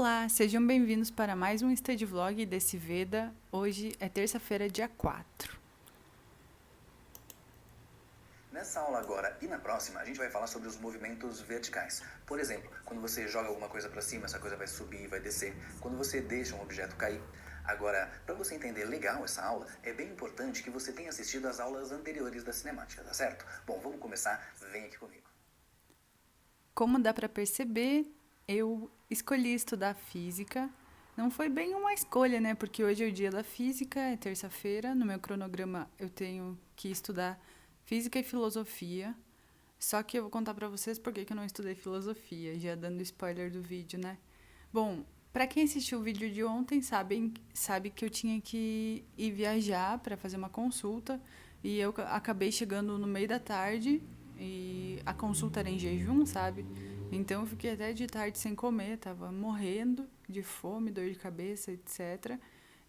Olá, sejam bem-vindos para mais um Study Vlog desse Veda. Hoje é terça-feira, dia 4. Nessa aula agora e na próxima, a gente vai falar sobre os movimentos verticais. Por exemplo, quando você joga alguma coisa para cima, essa coisa vai subir e vai descer. Quando você deixa um objeto cair. Agora, para você entender legal essa aula, é bem importante que você tenha assistido às aulas anteriores da cinemática, tá certo? Bom, vamos começar. Vem aqui comigo. Como dá para perceber, eu escolhi estudar física. Não foi bem uma escolha, né? Porque hoje é o dia da física, é terça-feira. No meu cronograma eu tenho que estudar física e filosofia. Só que eu vou contar pra vocês por que eu não estudei filosofia, já dando spoiler do vídeo, né? Bom, pra quem assistiu o vídeo de ontem, sabe que eu tinha que ir viajar pra fazer uma consulta e eu acabei chegando no meio da tarde e a consulta era em jejum, sabe? Então eu fiquei até de tarde sem comer, tava morrendo de fome, dor de cabeça, etc.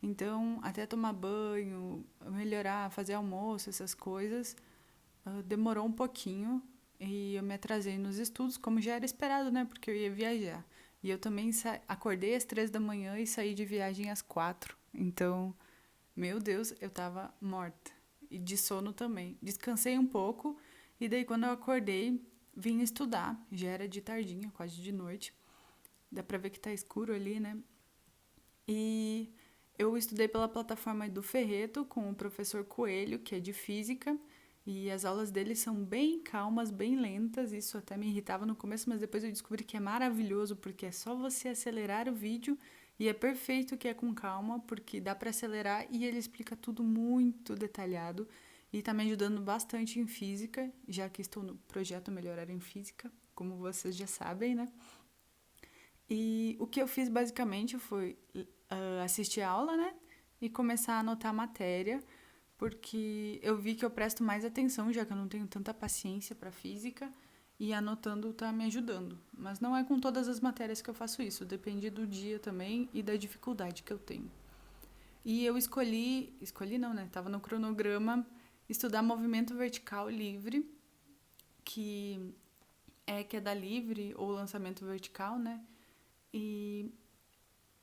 Então, até tomar banho, melhorar, fazer almoço, essas coisas, demorou um pouquinho e eu me atrasei nos estudos, como já era esperado, né? Porque eu ia viajar. E eu também acordei às 3 da manhã e saí de viagem às 4. Então, meu Deus, eu tava morta. E de sono também. Descansei um pouco e daí quando eu acordei, vim estudar. Já era de tardinha, quase de noite. Dá pra ver que tá escuro ali, né? E eu estudei pela plataforma do Ferreto com o professor Coelho, que é de física, e as aulas dele são bem calmas, bem lentas. Isso até me irritava no começo, mas depois eu descobri que é maravilhoso, porque é só você acelerar o vídeo e é perfeito que é com calma, porque dá para acelerar e ele explica tudo muito detalhado. E tá me ajudando bastante em física, já que estou no projeto Melhorar em Física, como vocês já sabem, né? E o que eu fiz basicamente foi assistir a aula, né? E começar a anotar a matéria, porque eu vi que eu presto mais atenção, já que eu não tenho tanta paciência para física, e anotando tá me ajudando. Mas não é com todas as matérias que eu faço isso, depende do dia também e da dificuldade que eu tenho. E eu escolhi não, né? Tava no cronograma estudar movimento vertical livre, que é queda livre ou lançamento vertical, né? E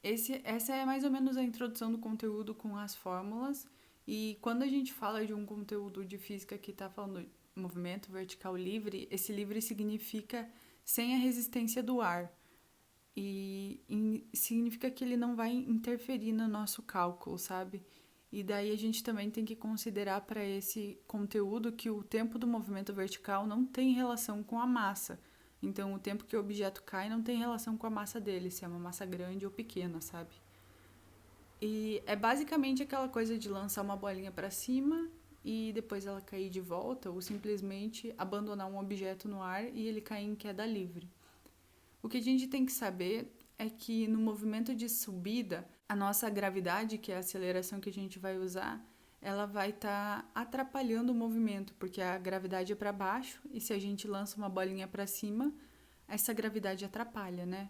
essa é mais ou menos a introdução do conteúdo com as fórmulas. E quando a gente fala de um conteúdo de física que está falando movimento vertical livre, esse livre significa sem a resistência do ar. E significa que ele não vai interferir no nosso cálculo, sabe? E daí a gente também tem que considerar para esse conteúdo que o tempo do movimento vertical não tem relação com a massa. Então, o tempo que o objeto cai não tem relação com a massa dele, se é uma massa grande ou pequena, sabe? E é basicamente aquela coisa de lançar uma bolinha para cima e depois ela cair de volta, ou simplesmente abandonar um objeto no ar e ele cair em queda livre. O que a gente tem que saber é que no movimento de subida, a nossa gravidade, que é a aceleração que a gente vai usar, ela vai estar atrapalhando o movimento, porque a gravidade é para baixo e se a gente lança uma bolinha para cima, essa gravidade atrapalha, né?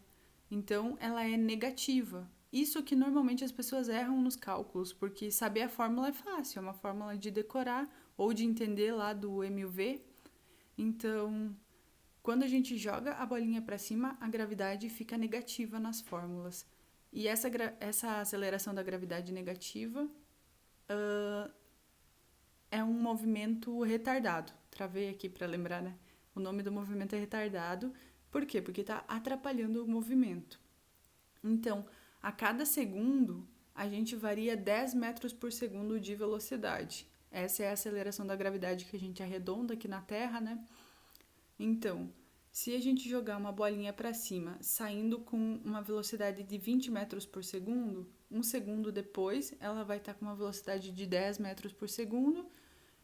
Então, ela é negativa. Isso que normalmente as pessoas erram nos cálculos, porque saber a fórmula é fácil, é uma fórmula de decorar ou de entender lá do MUV. Então, quando a gente joga a bolinha para cima, a gravidade fica negativa nas fórmulas. E essa aceleração da gravidade negativa é um movimento retardado. Travei aqui para lembrar, né? O nome do movimento é retardado. Por quê? Porque está atrapalhando o movimento. Então, a cada segundo, a gente varia 10 metros por segundo de velocidade. Essa é a aceleração da gravidade que a gente arredonda aqui na Terra, né? Então, se a gente jogar uma bolinha para cima, saindo com uma velocidade de 20 metros por segundo, um segundo depois ela vai estar com uma velocidade de 10 metros por segundo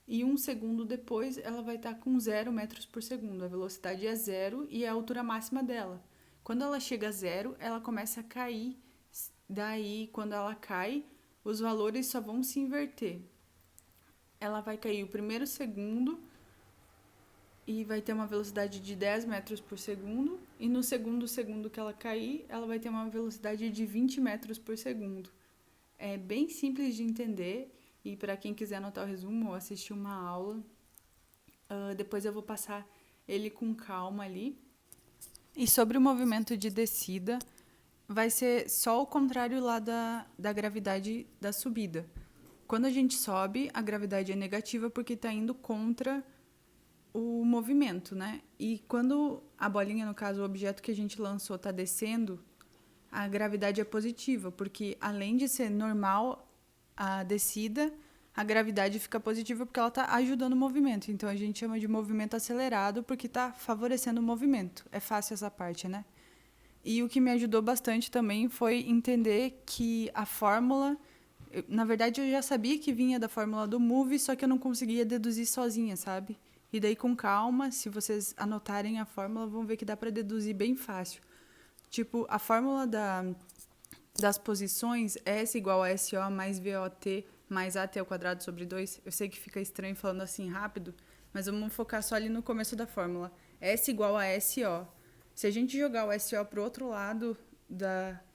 e um segundo depois ela vai estar com 0 metros por segundo. A velocidade é zero e é a altura máxima dela. Quando ela chega a zero, ela começa a cair. Daí, quando ela cai, os valores só vão se inverter. Ela vai cair o primeiro segundo e vai ter uma velocidade de 10 metros por segundo. E no segundo segundo que ela cair, ela vai ter uma velocidade de 20 metros por segundo. É bem simples de entender. E para quem quiser anotar o resumo ou assistir uma aula, depois eu vou passar ele com calma ali. E sobre o movimento de descida, vai ser só o contrário lá da gravidade da subida. Quando a gente sobe, a gravidade é negativa porque está indo contra o movimento, né? E quando a bolinha, no caso, o objeto que a gente lançou está descendo, a gravidade é positiva, porque além de ser normal a descida, a gravidade fica positiva porque ela está ajudando o movimento. Então a gente chama de movimento acelerado porque está favorecendo o movimento. É fácil essa parte, né? E o que me ajudou bastante também foi entender que a fórmula... Na verdade, eu já sabia que vinha da fórmula do move, só que eu não conseguia deduzir sozinha, sabe? E daí, com calma, se vocês anotarem a fórmula, vão ver que dá para deduzir bem fácil. Tipo, a fórmula das posições é S igual a SO mais VOT mais AT ao quadrado sobre 2. Eu sei que fica estranho falando assim rápido, mas vamos focar só ali no começo da fórmula. S igual a SO. Se a gente jogar o SO para o outro lado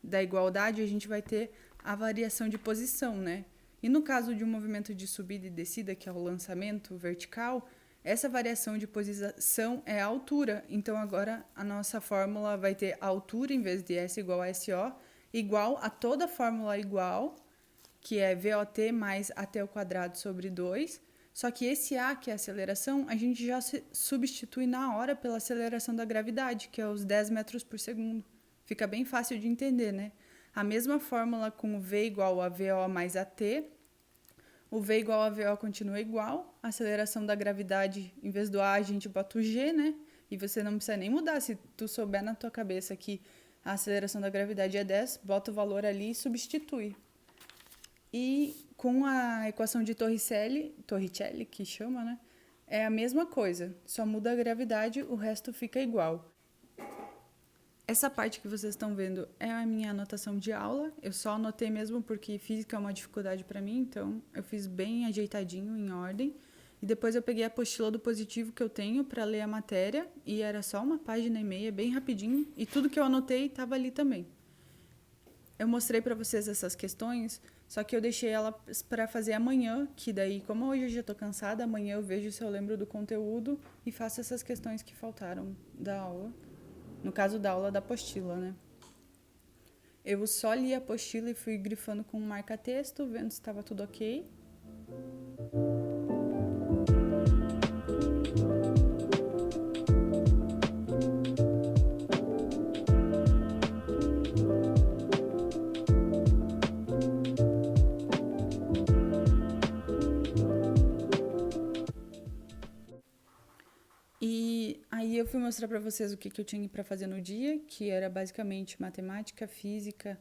da igualdade, a gente vai ter a variação de posição, né? E no caso de um movimento de subida e descida, que é o lançamento vertical, essa variação de posição é a altura. Então, agora, a nossa fórmula vai ter a altura, em vez de S igual a SO, igual a toda a fórmula igual, que é VOT mais AT ao quadrado sobre 2. Só que esse A, que é a aceleração, a gente já substitui na hora pela aceleração da gravidade, que é os 10 metros por segundo. Fica bem fácil de entender, né? A mesma fórmula com o V igual a VO mais AT. O V igual a VO continua igual. A aceleração da gravidade, em vez do A, a gente bota o G, né? E você não precisa nem mudar. Se tu souber na tua cabeça que a aceleração da gravidade é 10, bota o valor ali e substitui. E com a equação de Torricelli, que chama, né? É a mesma coisa. Só muda a gravidade, o resto fica igual. Essa parte que vocês estão vendo é a minha anotação de aula. Eu só anotei mesmo porque física é uma dificuldade para mim, então eu fiz bem ajeitadinho, em ordem. E depois eu peguei a apostila do positivo que eu tenho para ler a matéria, e era só uma página e meia, bem rapidinho, e tudo que eu anotei estava ali também. Eu mostrei para vocês essas questões, só que eu deixei elas para fazer amanhã, que daí, como hoje eu já estou cansada, amanhã eu vejo se eu lembro do conteúdo e faço essas questões que faltaram da aula. No caso da aula da apostila, né? Eu só li a apostila e fui grifando com um marca-texto, vendo se estava tudo ok. E aí eu fui mostrar para vocês o que eu tinha para fazer no dia, que era basicamente matemática, física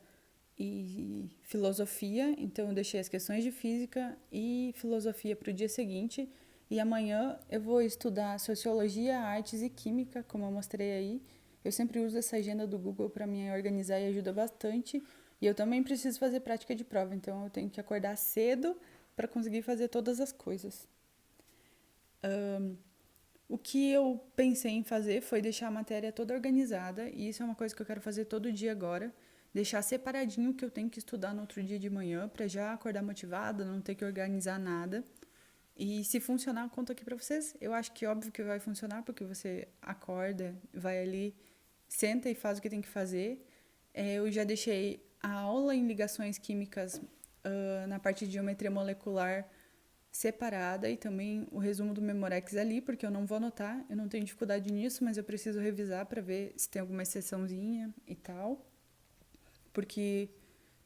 e filosofia. Então eu deixei as questões de física e filosofia para o dia seguinte. E amanhã eu vou estudar sociologia, artes e química, como eu mostrei aí. Eu sempre uso essa agenda do Google para me organizar e ajuda bastante. E eu também preciso fazer prática de prova, então eu tenho que acordar cedo para conseguir fazer todas as coisas. O que eu pensei em fazer foi deixar a matéria toda organizada, e isso é uma coisa que eu quero fazer todo dia agora, deixar separadinho o que eu tenho que estudar no outro dia de manhã, para já acordar motivada, não ter que organizar nada. E se funcionar, eu conto aqui para vocês. Eu acho que óbvio que vai funcionar, porque você acorda, vai ali, senta e faz o que tem que fazer. Eu já deixei a aula em ligações químicas na parte de geometria molecular separada, e também o resumo do Memorex ali, porque eu não vou anotar, eu não tenho dificuldade nisso, mas eu preciso revisar para ver se tem alguma exceçãozinha e tal, porque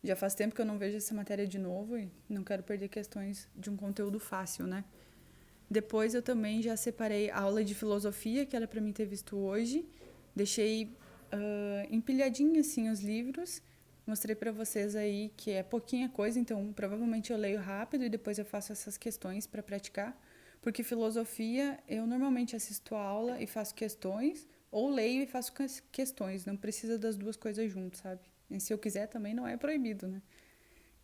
já faz tempo que eu não vejo essa matéria de novo e não quero perder questões de um conteúdo fácil, né? Depois eu também já separei a aula de filosofia, que era para mim ter visto hoje, deixei empilhadinho assim os livros. Mostrei para vocês aí que é pouquinha coisa, então provavelmente eu leio rápido e depois eu faço essas questões para praticar, porque filosofia eu normalmente assisto a aula e faço questões, ou leio e faço questões, não precisa das duas coisas juntas, sabe? E se eu quiser também não é proibido, né?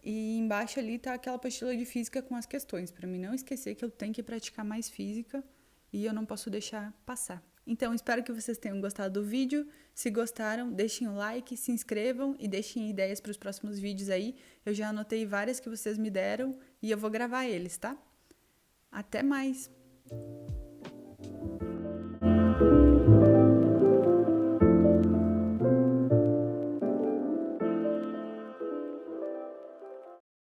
E embaixo ali tá aquela apostila de física com as questões, para mim não esquecer que eu tenho que praticar mais física e eu não posso deixar passar. Então, espero que vocês tenham gostado do vídeo. Se gostaram, deixem o like, se inscrevam e deixem ideias para os próximos vídeos aí. Eu já anotei várias que vocês me deram e eu vou gravar eles, tá? Até mais!